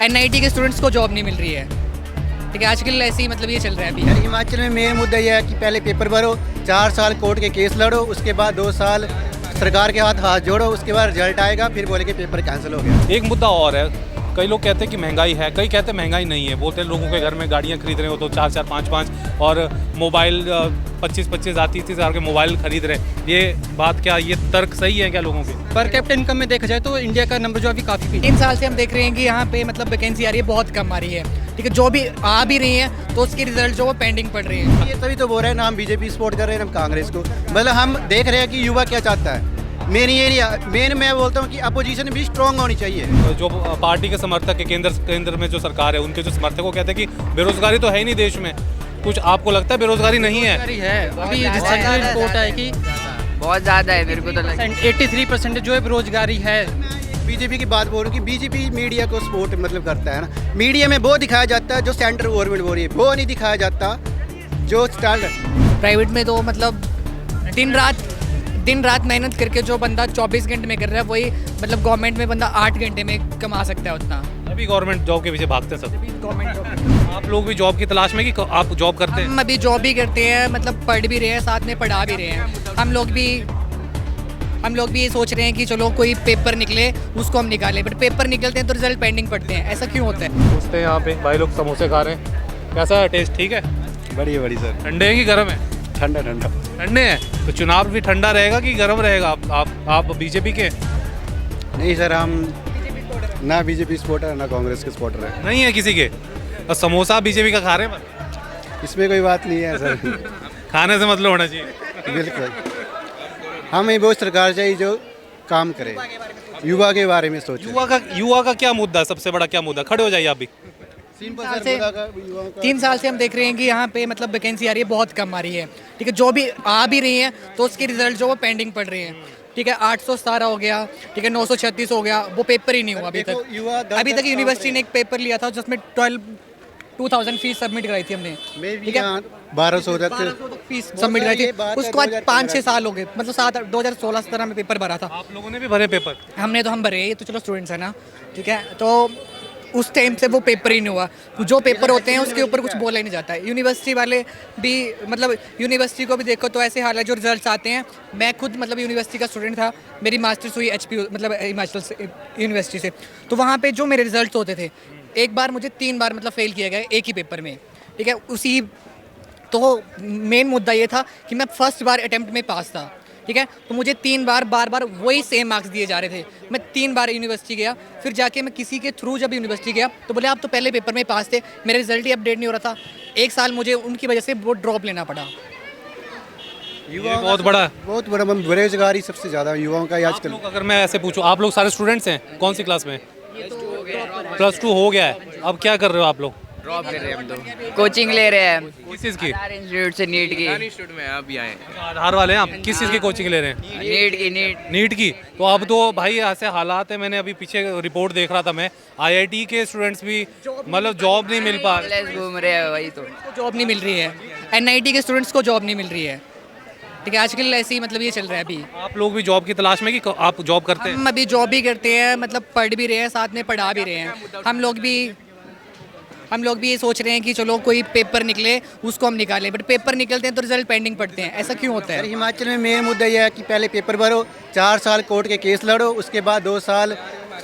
NIT के students को job नहीं मिल रही है। ठीक है, आजकल ऐसे ही मतलब ये चल रहा है अभी। हिमाचल में मेन मुद्दा यह है कि पहले पेपर भरो, 4 साल कोर्ट के केस लड़ो, उसके बाद 2 साल सरकार के हाथ जोड़ो, उसके बाद रिजल्ट आएगा, फिर बोले कि पेपर कैंसिल हो गया। एक मुद्दा और है, कई लोग कहते हैं कि महंगाई है, कई कहते हैं महंगाई नहीं है। बोलते हैं लोगों के घर में गाड़ियाँ खरीद रहे हो तो 4-4, 5-5 और मोबाइल 25-25 हज़ार 30-30 हज़ार के मोबाइल खरीद रहे हैं। ये बात क्या, ये तर्क सही है क्या लोगों के? पर कैपिटल इनकम में देखा जाए तो इंडिया का नंबर जो अभी काफ़ी पीछे। 3 साल से हम देख रहे हैं कि यहाँ पे मतलब वैकेंसी आ रही है, बहुत कम आ रही है। ठीक है, जो भी आ भी रही है तो उसके रिजल्ट जो वो पेंडिंग पड़ रही है। ये तभी तो बोल रहे हैं ना हम बीजेपी सपोर्ट कर रहे हैं ना हम कांग्रेस को। मतलब हम देख रहे हैं कि युवा क्या चाहता है। मेन मैं बोलता हूँ कि अपोजिशन भी स्ट्रॉन्ग होनी चाहिए। जो पार्टी के समर्थक है, केंद्र में जो सरकार है, उनके जो समर्थक वो कहते हैं कि बेरोजगारी तो है ही नहीं देश में। कुछ आपको लगता है बेरोजगारी नहीं है? अभी रिसेंटली रिपोर्ट है कि बहुत ज़्यादा है, मेरे को तो लगता है 83% जो है बेरोजगारी है। बीजेपी की बात बोल रहा हूँ कि बीजेपी मीडिया को सपोर्ट मतलब करता है ना। मीडिया में वो दिखाया जाता है जो सेंट्रल गवर्नमेंट बोल रही है, वो नहीं दिखाया जाता जो स्टार्ट। प्राइवेट में तो मतलब दिन रात मेहनत करके जो बंदा 24 घंटे में कर रहा है वही मतलब गवर्नमेंट में बंदा 8 घंटे में कमा सकता है उतना। अभी गवर्नमेंट जॉब के पीछे भागते हैं सब। गवर्नमेंट जॉब, आप लोग भी जॉब की तलाश में कि आप जॉब करते हैं? हम अभी जॉब भी करते हैं, मतलब पढ़ भी रहे हैं, साथ में पढ़ा भी रहे हैं। हम लोग भी ये सोच रहे हैं कि चलो कोई पेपर निकले उसको हम निकालें, बट पेपर निकलते हैं तो रिजल्ट पेंडिंग पड़ते हैं। ऐसा क्यों होता है? पूछते हैं यहाँ पे भाई लोग समोसे खा रहे हैं, कैसा है टेस्ट? ठीक है, बड़ी सर। ठंडे हैं कि गर्म है? ठंडा ठंडे हैं। तो चुनाव भी ठंडा रहेगा कि गर्म रहेगा? आप बीजेपी के? नहीं सर, हम ना बीजेपी सपोर्टर ना कांग्रेस के सपोर्टर है। नहीं है किसी के? और समोसा बीजेपी का खा रहे हैं? इसमें कोई बात नहीं है सर। खाने से मतलब होना चाहिए। बिल्कुल, हमें वो सरकार चाहिए जो काम करे, युवा के बारे में सोचे। युवा का क्या मुद्दा है? सबसे बड़ा क्या मुद्दा? खड़े हो जाइए आप भी। 3 साल से हम देख रहे हैं कि यहाँ पे मतलब वैकेंसी आ रही है, बहुत कम आ रही है। ठीक है, जो भी आ भी रही है तो उसके रिजल्ट जो वो पेंडिंग पड़ रहे हैं। ठीक है, 817 हो गया, ठीक है, 936 हो गया, वो पेपर ही नहीं हुआ अभी तक। अभी तक यूनिवर्सिटी ने एक पेपर लिया था जिसमें 2000 फीस सबमिट कराई थी हमने। ठीक है, 1200 तक फीस सबमिट कराई थी। उसके बाद 5-6 साल हो गए, मतलब 2016-17 में पेपर भरा था। आप लोगों ने भी भरे पेपर? हम भरे, ये तो चलो स्टूडेंट्स है ना। ठीक है, तो उस टाइम से वो पेपर ही नहीं हुआ। जो पेपर होते हैं उसके ऊपर कुछ बोला ही नहीं जाता है। यूनिवर्सिटी वाले भी मतलब यूनिवर्सिटी को भी देखो तो ऐसे हाल है, जो रिजल्ट्स आते हैं। मैं खुद मतलब यूनिवर्सिटी का स्टूडेंट था, मेरी मास्टर्स हुई HP मतलब हिमाचल से यूनिवर्सिटी से। तो वहाँ पे जो मेरे रिजल्ट्स होते थे, एक बार मुझे 3 बार मतलब फेल किया गया एक ही पेपर में। ठीक है, उसी तो मेन मुद्दा ये था कि मैं फर्स्ट बार अटेम्प्ट में पास था। ठीक है, तो मुझे 3 बार बार वही सेम मार्क्स दिए जा रहे थे। मैं 3 बार यूनिवर्सिटी गया, फिर जाके मैं किसी के थ्रू जब यूनिवर्सिटी गया तो बोले आप तो पहले पेपर में पास थे, मेरा रिजल्ट ही अपडेट नहीं हो रहा था। 1 साल मुझे उनकी वजह से वो ड्रॉप लेना पड़ा। युवा बहुत बड़ा बेरोजगारी सबसे ज़्यादा युवाओं का आजकल। अगर मैं ऐसे पूछूं, आप लोग सारे स्टूडेंट्स हैं, कौन सी क्लास में? +2 हो गया है, अब क्या कर रहे हो आप लोग? ड्रॉप कर रहे हैं हम तो, कोचिंग ले रहे हैं किस चीज़ की? आधार इंस्टीट्यूट से, नीट की। इंस्टीट्यूट में अभी आए। आधार वाले हैं आप? किस चीज़ की कोचिंग ले रहे हैं? नीट की। तो अब तो भाई ऐसे हालात है, मैंने अभी पीछे रिपोर्ट देख रहा था मैं, IIT के स्टूडेंट्स भी मतलब जॉब नहीं मिल पा रहे, घूम रहे हैं, वही तो जॉब नहीं मिल रही है। एनआईटी के स्टूडेंट्स को जॉब नहीं मिल रही है। ठीक है, आजकल ऐसे ही मतलब ये चल रहा है अभी। आप लोग भी जॉब की तलाश में कि आप जॉब करते हैं? हम अभी जॉब भी करते हैं, मतलब पढ़ भी रहे हैं, साथ में पढ़ा भी रहे हैं। हम लोग भी ये सोच रहे हैं कि चलो कोई पेपर निकले उसको हम निकालें, बट पेपर निकलते हैं तो रिजल्ट पेंडिंग पड़ते हैं। ऐसा क्यों होता है? हिमाचल में मेन मुद्दा यह है कि पहले पेपर भरो, 4 साल कोर्ट के केस लड़ो, उसके बाद 2 साल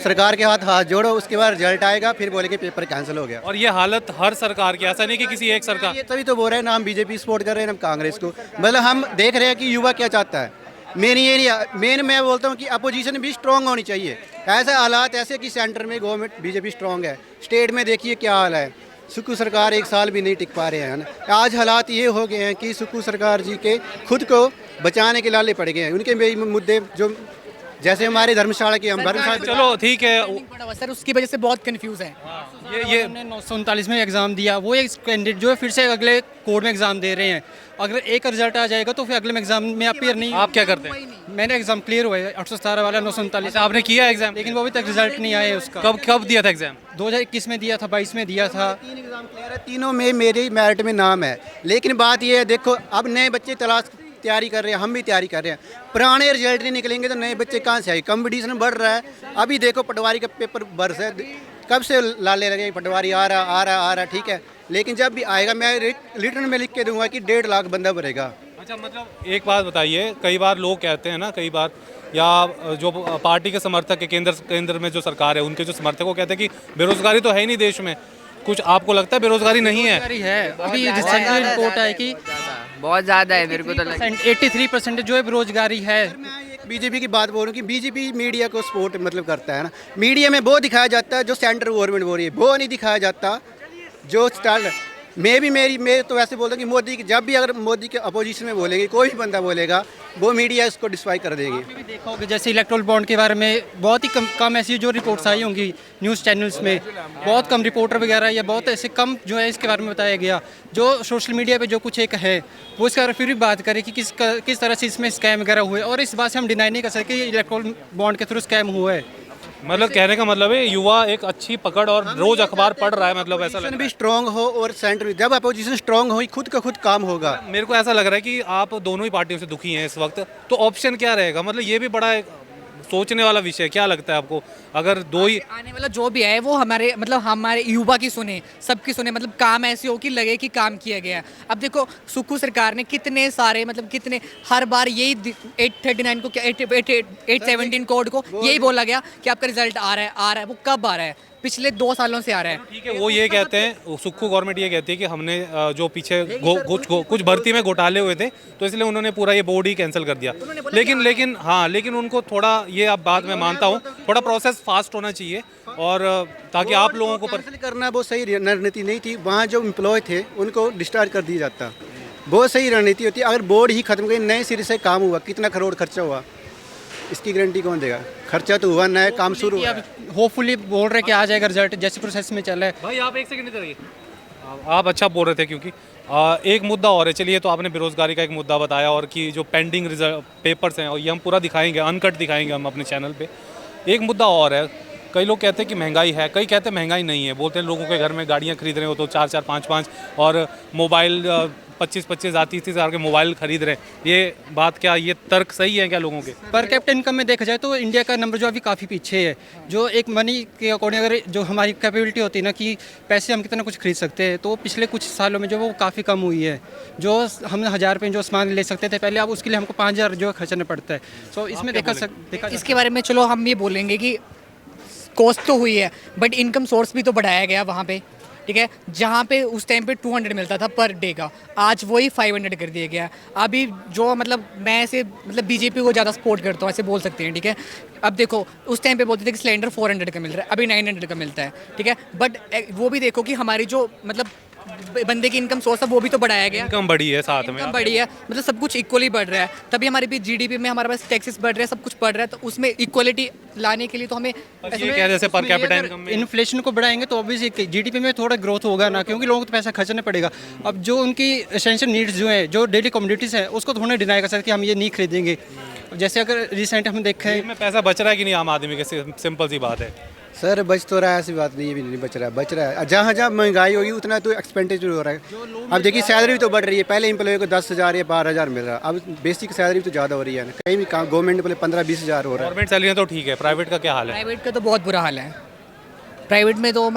सरकार के हाथ जोड़ो, उसके बाद रिजल्ट आएगा, फिर बोले कि पेपर कैंसिल हो गया। और ये हालत हर सरकार की, ऐसा नहीं कि किसी एक सरकार। ये तभी तो बोल रहे हैं ना हम बीजेपी सपोर्ट कर रहे हैं ना हम कांग्रेस को। मतलब हम देख रहे हैं कि युवा क्या चाहता है। मेन मैं बोलता हूँ कि अपोजिशन भी स्ट्रॉन्ग होनी चाहिए। ऐसे हालात ऐसे कि सेंटर में गवर्नमेंट बीजेपी स्ट्रॉन्ग है, स्टेट में देखिए क्या हाल है। सुक्खू सरकार 1 साल भी नहीं टिक पा रहे हैं ना। आज हालात ये हो गए हैं कि सुक्खू सरकार जी के खुद को बचाने के लाले पड़ गए हैं। उनके मुद्दे जो जैसे हमारे धर्मशाला की हम धर्मशाला। चलो ठीक है सर, उसकी वजह से बहुत कंफ्यूज है। ये हमने 939 में एग्ज़ाम दिया, वो एक कैंडिडेट जो है फिर से अगले कोड में एग्ज़ाम दे रहे हैं। अगर एक रिजल्ट आ जाएगा तो फिर अगले में एग्जाम में अपीयर नहीं। आप क्या करते हैं? मैंने एग्जाम क्लियर हुआ है 817 वाला 939। आपने किया एग्जाम? लेकिन वो अभी तक रिजल्ट नहीं आया है उसका। कब दिया था एग्जाम? 2021 में दिया था, 22 में दिया था। 3 एग्जाम क्लियर है, तीनों में मेरी मेरिट में नाम है। लेकिन बात ये है, देखो अब नए बच्चे तैयारी कर रहे हैं, हम भी तैयारी कर रहे हैं। पुराने रिजल्ट नहीं निकलेंगे तो नए बच्चे कहाँ से आए? कंपटीशन बढ़ रहा है। अभी देखो पटवारी का पेपर बरस है, कब से लाले लगे पटवारी आ रहा, ठीक है, लेकिन जब भी आएगा मैं रिटर्न में लिख के दूंगा कि 1.5 लाख बंदा भरेगा। अच्छा, मतलब एक बात बताइए, कई बार लोग कहते हैं ना, कई बार या जो पार्टी के समर्थक है, केंद्र में जो सरकार है उनके जो समर्थक वो कहते हैं कि बेरोजगारी तो है ही नहीं देश में, कुछ आपको लगता है बेरोजगारी नहीं है? बेरोजगारी है। अभी रिसेंटली रिपोर्ट है कि बहुत ज़्यादा है, मेरे को तो लगता है 83% जो है बेरोजगारी है। बीजेपी की बात बोल रहा हूँ कि बीजेपी मीडिया को सपोर्ट मतलब करता है ना, मीडिया में वो दिखाया जाता है जो सेंट्रल गवर्नमेंट बोल रही है, वो नहीं दिखाया जाता जो स्टार्ट। मैं तो वैसे बोलता हूँ कि मोदी जब भी अगर मोदी के अपोजिशन में बोलेंगे, कोई भी बंदा बोलेगा, वो मीडिया इसको डिस्ट्रॉय कर देगी। आपने भी देखा होगा जैसे इलेक्ट्रल बॉन्ड के बारे में बहुत ही कम ऐसी जो रिपोर्ट्स आई होंगी न्यूज़ चैनल्स में, बहुत कम रिपोर्टर वगैरह या बहुत ऐसे कम जो है इसके बारे में बताया गया। जो सोशल मीडिया पे जो कुछ एक है वो इसके बारे में फिर भी बात करें कि किस तरह से इसमें स्कैम वगैरह हुए, और इस बात से हम डिनाई नहीं कर सकते कि इलेक्ट्रल बॉन्ड के थ्रू स्कैम हुआ है। मतलब कहने का मतलब है युवा एक अच्छी पकड़ और रोज अखबार पढ़ रहा है, मतलब ऐसा लग अपोजिशन रहा भी है। स्ट्रांग हो और सेंटर भी, जब अपोजिशन स्ट्रांग हो खुद का खुद काम होगा। मेरे को ऐसा लग रहा है कि आप दोनों ही पार्टियों से दुखी हैं इस वक्त, तो ऑप्शन क्या रहेगा? मतलब ये भी बड़ा एक सोचने वाला विषय है। क्या लगता है आपको, अगर दो ही आने वाला जो भी है वो हमारे युवा की सुने, सबकी सुने, मतलब काम ऐसे हो कि लगे कि काम किया गया है। अब देखो सुक्खू सरकार ने कितने सारे कितने हर बार यही 839 को क्या 817 कोड को यही बोला गया कि आपका रिजल्ट आ रहा है। वो कब आ रहा है? पिछले 2 सालों से आ रहा है। ठीक है, वो ये कहते हैं, सुक्खू गवर्नमेंट ये कहती है कि हमने जो पीछे कुछ भर्ती में घोटाले हुए थे तो इसलिए उन्होंने पूरा ये बोर्ड ही कैंसिल कर दिया। लेकिन उनको थोड़ा, ये अब बात मैं मानता हूँ, थोड़ा प्रोसेस फास्ट होना चाहिए और ताकि आप लोगों को कैंसिल करना वो सही रणनीति नहीं थी। वहाँ जो एम्प्लॉय थे उनको डिस्चार्ज कर दिया जाता, बहुत सही रणनीति होती। अगर बोर्ड ही खत्म गई, नए सिरे से काम हुआ, कितना करोड़ खर्चा हुआ, इसकी गारंटी कौन देगा? खर्चा तो हुआ, नया काम शुरू हुआ। होपफुली बोल रहे कि आ जाएगा रिजल्ट, जैसे प्रोसेस में चल रहा है। भाई आप एक सेकंड इधर आइए। आप अच्छा बोल रहे थे, क्योंकि एक मुद्दा और है। चलिए, तो आपने बेरोजगारी का एक मुद्दा बताया और कि जो पेंडिंग रिजल्ट पेपर्स हैं, और ये हम पूरा दिखाएंगे, अनकट दिखाएंगे हम अपने चैनल पे। एक मुद्दा और है, कई लोग कहते हैं कि महंगाई है, कई कहते हैं महंगाई नहीं है। बोलते हैं लोगों के घर में गाड़ियाँ खरीद रहे हो तो 4-4, 5-5 और मोबाइल 25-25 हज़ार 30-30 हज़ार के मोबाइल खरीद रहे हैं। ये बात क्या, ये तर्क सही है क्या लोगों के? पर कैपिटा इनकम में देखा जाए तो इंडिया का नंबर जो अभी काफ़ी पीछे है। जो एक मनी के अकॉर्डिंग अगर जो हमारी कैपेबिलिटी होती है ना कि पैसे हम कितना कुछ खरीद सकते हैं, तो पिछले कुछ सालों में जो वो काफ़ी कम हुई है। जो हम 1000 रुपये जो सामान ले सकते थे पहले, अब उसके लिए हमको 5000 जो खर्चना पड़ता है। सो इसमें देखा इसके बारे में चलो हम ये बोलेंगे कि कॉस्ट तो हुई है बट इनकम सोर्स भी तो बढ़ाया गया वहाँ पे, ठीक है। जहाँ पे उस टाइम पे 200 मिलता था पर डे का, आज वही 500 कर दिया गया। अभी जो मैं ऐसे बीजेपी को ज़्यादा सपोर्ट करता हूँ, ऐसे बोल सकते हैं, ठीक है। अब देखो उस टाइम पे बोलते थे कि सिलेंडर 400 का मिल रहा है, अभी 900 का मिलता है, ठीक है। बट वो भी देखो कि हमारी जो बंदे की इनकम सोर्स है वो भी तो बढ़ाया गया, इनकम बढ़ी है, साथ में इनकम बढ़ी है, सब कुछ इक्वली बढ़ रहा है। तभी हमारे भी जीडीपी में हमारे पास टैक्सेस बढ़ रहे हैं, सब कुछ बढ़ रहा है। तो उसमें इक्वलिटी लाने के लिए तो हमें ये क्या, जैसे पर कैपिटा इनकम में इन्फ्लेशन को बढ़ाएंगे तो ऑब्वियसली जीडीपी में थोड़ा ग्रोथ होगा ना, क्योंकि लोगों को तो पैसा खर्चना पड़ेगा। अब जो उनकी एसेंशियल नीड्स जो है, जो डेली कमोडिटीज़ है, उसको थोड़ा डिनाई कर सकते कि हम ये नहीं खरीदेंगे। जैसे अगर रिसेंट हम देखें, में पैसा बच रहा है कि नहीं आम आदमी के, सिंपल सी बात है। सर बच तो रहा है, ऐसी बात नहीं है भी नहीं बच रहा है। जहाँ जहाँ महंगाई होगी उतना तो एक्सपेंडिचर हो रहा है। अब देखिए सैलरी तो बढ़ रही है, पहले एम्प्लॉय को 10,000 या 12,000 मिल रहा है, अब बेसिक सैलरी तो ज़्यादा हो रही है। कहीं भी काम गवर्नमेंट बोले 15-20 हज़ार हो रहा है। गवर्नमेंट सैलरी तो ठीक है, प्राइवेट का क्या हाल है? प्राइवेट का तो बहुत बुरा हाल है। प्राइवेट में तो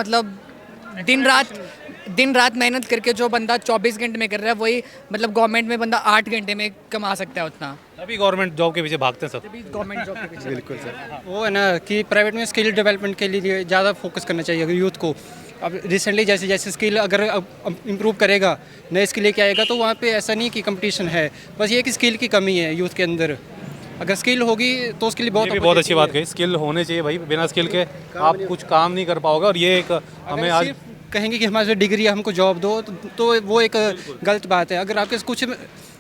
दिन रात मेहनत करके जो बंदा 24 घंटे में कर रहा है, वही गवर्नमेंट में बंदा 8 घंटे में कमा सकता है उतना। अभी गवर्नमेंट जॉब के पीछे भागते हैं सब। गवर्नमेंट जॉब के पीछे बिल्कुल सर, वो है ना कि प्राइवेट में स्किल डेवलपमेंट के लिए ज़्यादा फोकस करना चाहिए अगर यूथ को। अब रिसेंटली जैसे स्किल अगर इम्प्रूव करेगा, नए स्किल लेके आएगा, तो वहाँ पे ऐसा नहीं कि कंपटीशन है, बस ये कि स्किल की कमी है यूथ के अंदर। अगर स्किल होगी तो उसके लिए बहुत अच्छी बात कही, स्किल होने चाहिए भाई। बिना स्किल के आप कुछ काम नहीं कर पाओगे। और ये एक हमें आज कहेंगे कि हमारे डिग्री है, हमको जॉब दो, तो वो एक गलत बात है। अगर आपके कुछ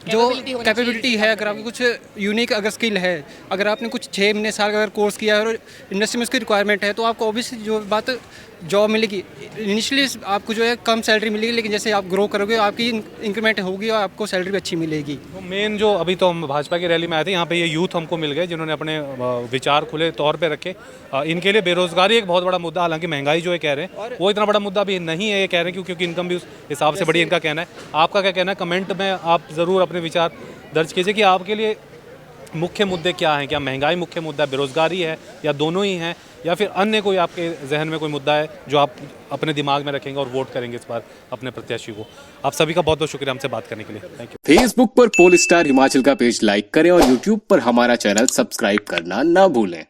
जो कैपेबिलिटी है, अगर आपकी कुछ यूनिक अगर स्किल है, अगर आपने कुछ 6 महीने साल का अगर कोर्स किया है और इंडस्ट्री में उसकी रिक्वायरमेंट है, तो आपको ऑब्वियसली जो बात जॉब मिलेगी। इनिशियली आपको जो है कम सैलरी मिलेगी, लेकिन जैसे आप ग्रो करोगे आपकी इंक्रीमेंट होगी और आपको सैलरी भी अच्छी मिलेगी। तो मेन जो अभी तो हम भाजपा की रैली में आए थे, यहाँ पे ये यूथ हमको मिल गए जिन्होंने अपने विचार खुले तौर पे रखे। इनके लिए बेरोजगारी एक बहुत बड़ा मुद्दा, हालांकि महंगाई जो है कह रहे हैं वो इतना बड़ा मुद्दा भी नहीं है, ये कह रहे हैं क्योंकि इनकम भी उस हिसाब से बड़ी, इनका कहना है। आपका क्या कहना है? कमेंट में आप ज़रूर अपने विचार दर्ज कीजिए कि आपके लिए मुख्य मुद्दे क्या हैं? क्या महंगाई मुख्य मुद्दा है, बेरोजगारी है, या दोनों ही हैं, या फिर अन्य कोई आपके जहन में कोई मुद्दा है जो आप अपने दिमाग में रखेंगे और वोट करेंगे इस बार अपने प्रत्याशी को? आप सभी का बहुत बहुत शुक्रिया हमसे बात करने के लिए। Thank you. फेसबुक पर पोल स्टार हिमाचल का पेज लाइक करें और यूट्यूब पर हमारा चैनल सब्सक्राइब करना ना भूलें।